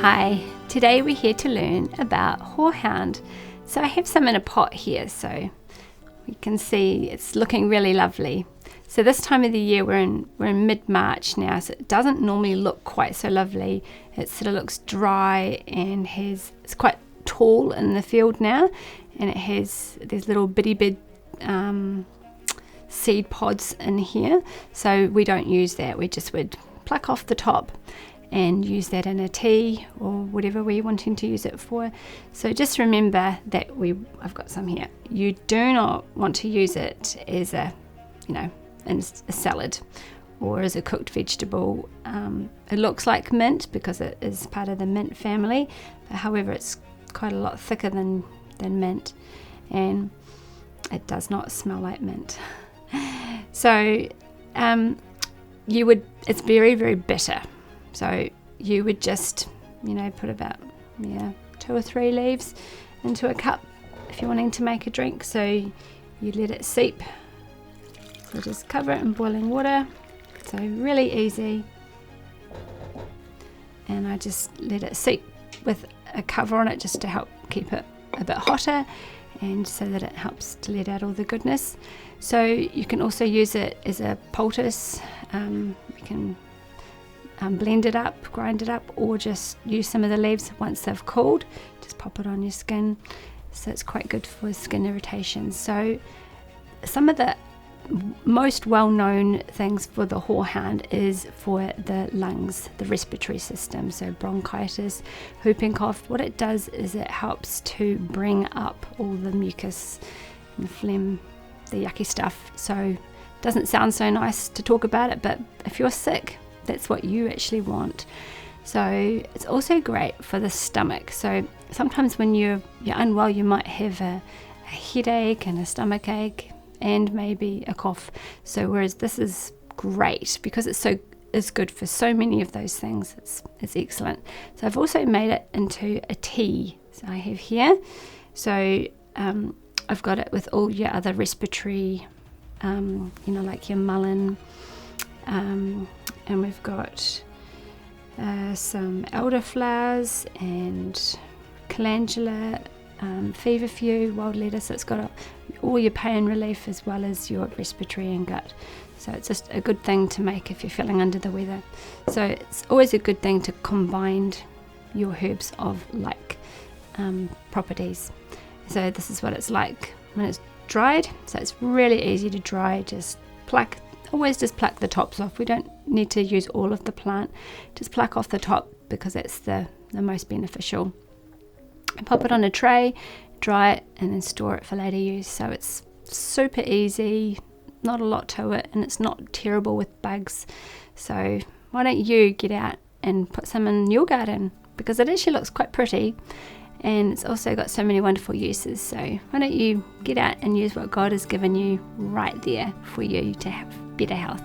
Hi, today we're here to learn about Horehound. So I have some in a pot here, so we can see it's looking really lovely. So this time of the year, we're in mid-March now, so it doesn't normally look quite so lovely. It sort of looks dry and it's quite tall in the field now, and it has these little bitty seed pods in here. So we don't use that. We just would pluck off the top and use that in a tea or whatever we're wanting to use it for. So just remember that I've got some here. You do not want to use it as in a salad or as a cooked vegetable. It looks like mint because it is part of the mint family, but however it's quite a lot thicker than mint, and it does not smell like mint. So it's very, very bitter. So you would just, put about 2 or 3 leaves into a cup if you're wanting to make a drink. So you let it seep. So just cover it in boiling water. So really easy. And I just let it seep with a cover on it just to help keep it a bit hotter, and so that it helps to let out all the goodness. So you can also use it as a poultice. You can blend it up, grind it up, or just use some of the leaves once they've cooled. Just pop it on your skin. So it's quite good for skin irritation. So some of the most well-known things for the Horehound is for the lungs, the respiratory system. So bronchitis, whooping cough. What it does is it helps to bring up all the mucus and the phlegm, the yucky stuff. So it doesn't sound so nice to talk about it, but if you're sick, that's what you actually want. So it's also great for the stomach. So sometimes when you're unwell, you might have a headache and a stomach ache and maybe a cough. So whereas this is great because it's good for so many of those things. It's excellent. So I've also made it into a tea. So I have here. So I've got it with all your other respiratory, like your mullein. And we've got some elderflowers and calendula, feverfew, wild lettuce. So it's got all your pain relief as well as your respiratory and gut. So it's just a good thing to make if you're feeling under the weather. So it's always a good thing to combine your herbs of like properties. So this is what it's like when it's dried. So it's really easy to dry. Always just pluck the tops off. We don't need to use all of the plant. Just pluck off the top because it's the most beneficial. Pop it on a tray, dry it, and then store it for later use. So it's super easy, not a lot to it, and it's not terrible with bugs. So why don't you get out and put some in your garden, because it actually looks quite pretty, and it's also got so many wonderful uses. So why don't you get out and use what God has given you right there for you to have better health.